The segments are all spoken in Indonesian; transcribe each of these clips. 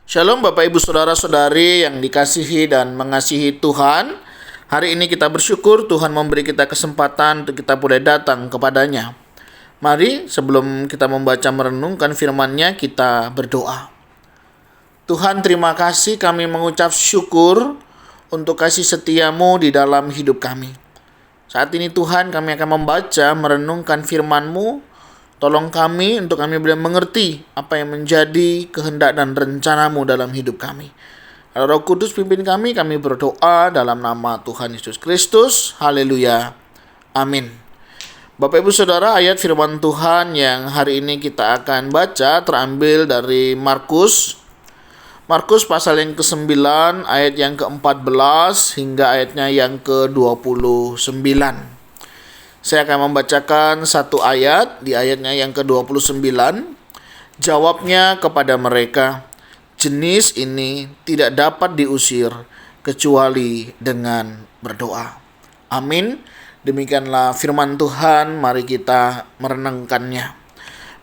Shalom Bapak Ibu Saudara-saudari yang dikasihi dan mengasihi Tuhan. Hari ini kita bersyukur Tuhan memberi kita kesempatan untuk kita boleh datang kepadanya. Mari sebelum kita membaca merenungkan firman-Nya kita berdoa. Tuhan, terima kasih, kami mengucap syukur untuk kasih setia-Mu di dalam hidup kami. Saat ini Tuhan, kami akan membaca merenungkan firman-Mu. Tolong kami untuk kami boleh mengerti apa yang menjadi kehendak dan rencana-Mu dalam hidup kami. Roh Kudus pimpin kami berdoa dalam nama Tuhan Yesus Kristus. Haleluya. Amin. Bapak Ibu Saudara, ayat firman Tuhan yang hari ini kita akan baca terambil dari Markus pasal yang ke-9 ayat yang ke-14 hingga ayatnya yang ke-29. Saya akan membacakan satu ayat di ayatnya yang ke-29. Jawabnya kepada mereka, jenis ini tidak dapat diusir kecuali dengan berdoa. Amin. Demikianlah firman Tuhan, mari kita merenungkannya.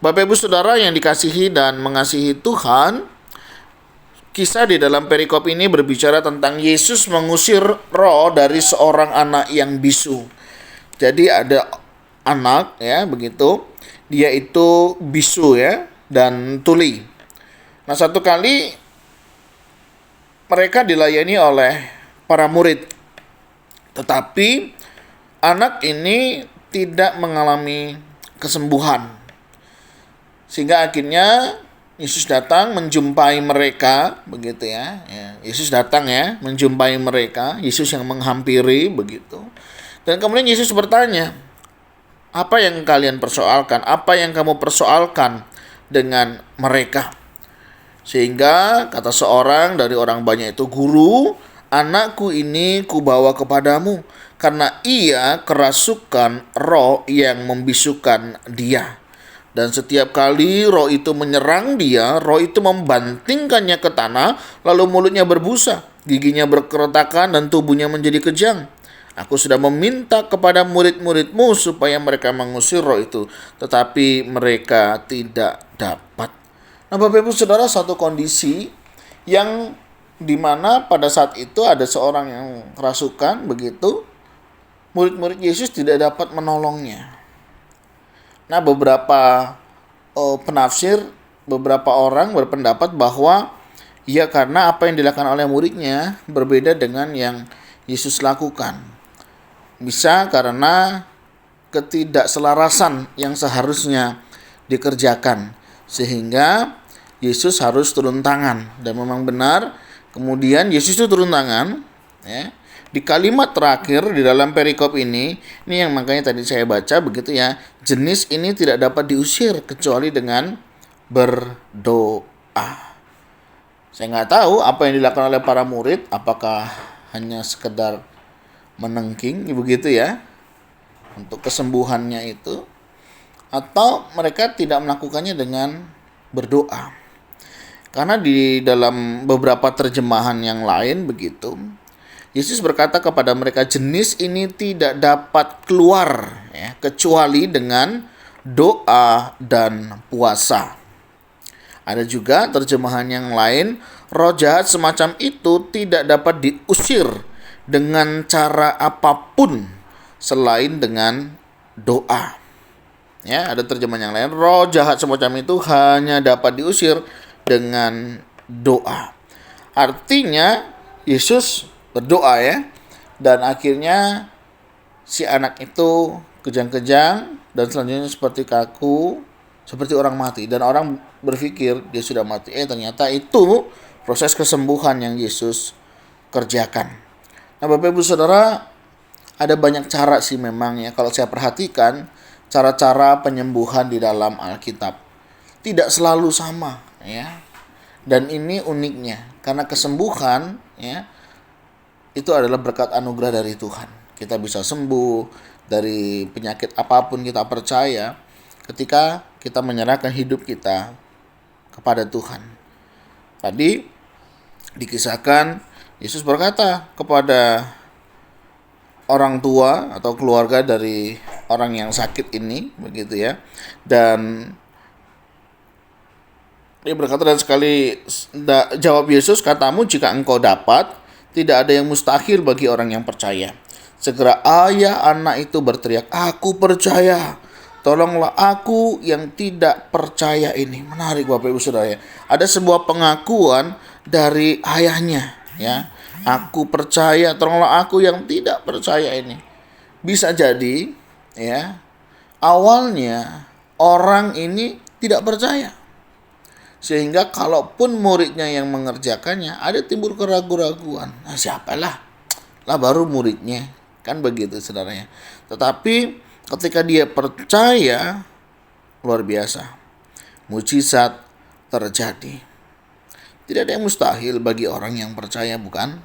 Bapak Ibu Saudara yang dikasihi dan mengasihi Tuhan, kisah di dalam perikop ini berbicara tentang Yesus mengusir roh dari seorang anak yang bisu. Jadi ada anak ya begitu, dia itu bisu ya dan tuli. Nah, satu kali mereka dilayani oleh para murid. Tetapi anak ini tidak mengalami kesembuhan. Sehingga akhirnya Yesus datang menjumpai mereka begitu ya. Yesus datang ya menjumpai mereka, Yesus yang menghampiri begitu. Dan kemudian Yesus bertanya, apa yang kalian persoalkan? Apa yang kamu persoalkan dengan mereka? Sehingga kata seorang dari orang banyak itu, Guru, anakku ini kubawa kepadamu, karena ia kerasukan roh yang membisukan dia. Dan setiap kali roh itu menyerang dia, roh itu membantingkannya ke tanah, lalu mulutnya berbusa, giginya berkeretakan dan tubuhnya menjadi kejang. Aku sudah meminta kepada murid-muridmu supaya mereka mengusir roh itu, tetapi mereka tidak dapat. Nah, Bapak Ibu Saudara, satu kondisi yang dimana pada saat itu ada seorang yang kerasukan begitu, murid-murid Yesus tidak dapat menolongnya. Nah, beberapa penafsir, beberapa orang berpendapat bahwa ya karena apa yang dilakukan oleh muridnya berbeda dengan yang Yesus lakukan. Bisa karena ketidakselarasan yang seharusnya dikerjakan, sehingga Yesus harus turun tangan. Dan memang benar, kemudian Yesus itu turun tangan ya. Di kalimat terakhir di dalam perikop ini yang makanya tadi saya baca begitu ya, jenis ini tidak dapat diusir kecuali dengan berdoa. Saya nggak tahu apa yang dilakukan oleh para murid, apakah hanya sekedar menengking begitu ya untuk kesembuhannya itu, atau mereka tidak melakukannya dengan berdoa. Karena di dalam beberapa terjemahan yang lain begitu, Yesus berkata kepada mereka, jenis ini tidak dapat keluar ya, kecuali dengan doa dan puasa. Ada juga terjemahan yang lain, roh jahat semacam itu tidak dapat diusir dengan cara apapun selain dengan doa. Ya, ada terjemahan yang lain, roh jahat semacam itu hanya dapat diusir dengan doa. Artinya Yesus berdoa ya, dan akhirnya si anak itu kejang-kejang dan selanjutnya seperti kaku, seperti orang mati, dan orang berpikir dia sudah mati. Ternyata itu proses kesembuhan yang Yesus kerjakan. Nah, Bapak Ibu Saudara, ada banyak cara sih memang ya kalau saya perhatikan cara-cara penyembuhan di dalam Alkitab. Tidak selalu sama ya. Dan ini uniknya karena kesembuhan ya itu adalah berkat anugerah dari Tuhan. Kita bisa sembuh dari penyakit apapun kita percaya ketika kita menyerahkan hidup kita kepada Tuhan. Tadi dikisahkan Yesus berkata kepada orang tua atau keluarga dari orang yang sakit ini begitu ya. Dan Dia berkata, dan sekali jawab Yesus, katamu jika engkau dapat, tidak ada yang mustahil bagi orang yang percaya. Segera ayah anak itu berteriak, aku percaya. Tolonglah aku yang tidak percaya ini. Menarik Bapak Ibu Saudara ya. Ada sebuah pengakuan dari ayahnya ya. Aku percaya, tolonglah aku yang tidak percaya ini. Bisa jadi ya, awalnya orang ini tidak percaya. Sehingga kalaupun muridnya yang mengerjakannya, ada timbul keraguan-raguan. Nah, siapalah? Lah baru muridnya. Kan begitu saudaranya. Tetapi ketika dia percaya, luar biasa. Mujizat terjadi. Tidak ada yang mustahil bagi orang yang percaya, bukan?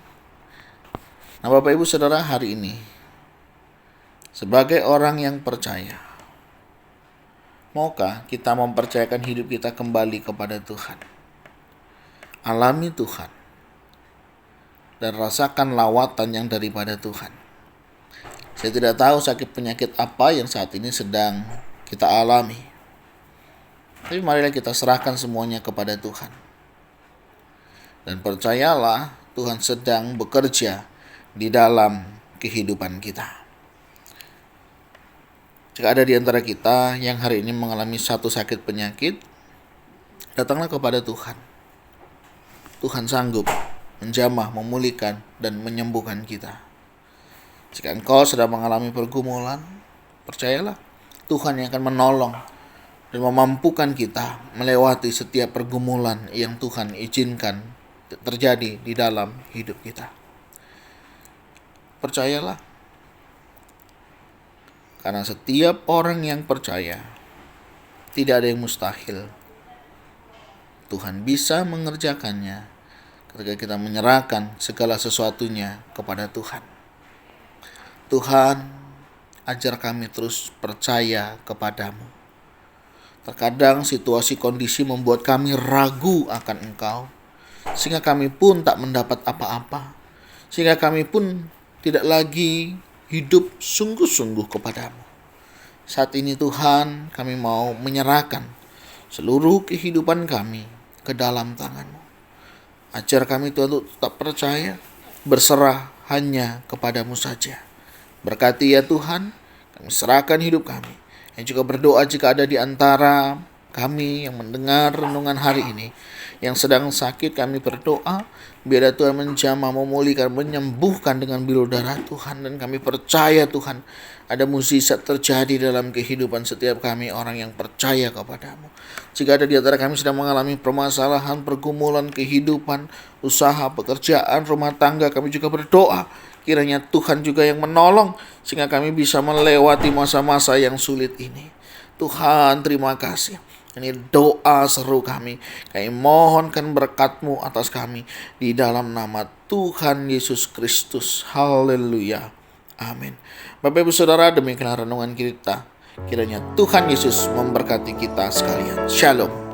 Nah, Bapak Ibu Saudara, hari ini sebagai orang yang percaya, maukah kita mempercayakan hidup kita kembali kepada Tuhan? Alami Tuhan dan rasakan lawatan yang daripada Tuhan. Saya tidak tahu sakit penyakit apa yang saat ini sedang kita alami. Tapi marilah kita serahkan semuanya kepada Tuhan. Dan percayalah Tuhan sedang bekerja di dalam kehidupan kita. Jika ada di antara kita yang hari ini mengalami satu sakit penyakit, datanglah kepada Tuhan. Tuhan sanggup menjamah, memulihkan, dan menyembuhkan kita. Jika engkau sedang mengalami pergumulan, percayalah Tuhan yang akan menolong dan memampukan kita melewati setiap pergumulan yang Tuhan izinkan terjadi di dalam hidup kita. Percayalah, karena setiap orang yang percaya, tidak ada yang mustahil. Tuhan bisa mengerjakannya ketika kita menyerahkan segala sesuatunya kepada Tuhan. Tuhan, ajar kami terus percaya kepadamu. Terkadang situasi kondisi membuat kami ragu akan Engkau, sehingga kami pun tak mendapat apa-apa, sehingga kami pun tidak lagi hidup sungguh-sungguh kepadamu. Saat ini Tuhan, kami mau menyerahkan seluruh kehidupan kami ke dalam tangan-Mu. Ajar kami Tuhan untuk tetap percaya, berserah hanya kepadamu saja. Berkati ya Tuhan, kami serahkan hidup kami. Yang juga berdoa jika ada di antara kami yang mendengar renungan hari ini, yang sedang sakit, kami berdoa, biar Tuhan menjamah, memulihkan, menyembuhkan dengan bilur darah Tuhan. Dan kami percaya Tuhan, ada mukjizat terjadi dalam kehidupan setiap kami orang yang percaya kepadamu. Jika ada di antara kami sedang mengalami permasalahan, pergumulan kehidupan, usaha, pekerjaan, rumah tangga, kami juga berdoa, kiranya Tuhan juga yang menolong sehingga kami bisa melewati masa-masa yang sulit ini. Tuhan, terima kasih. Ini doa seru kami. Kami mohonkan berkat-Mu atas kami di dalam nama Tuhan Yesus Kristus. Haleluya. Amin. Bapak Ibu Saudara, demikianlah renungan kita. Kiranya Tuhan Yesus memberkati kita sekalian. Shalom.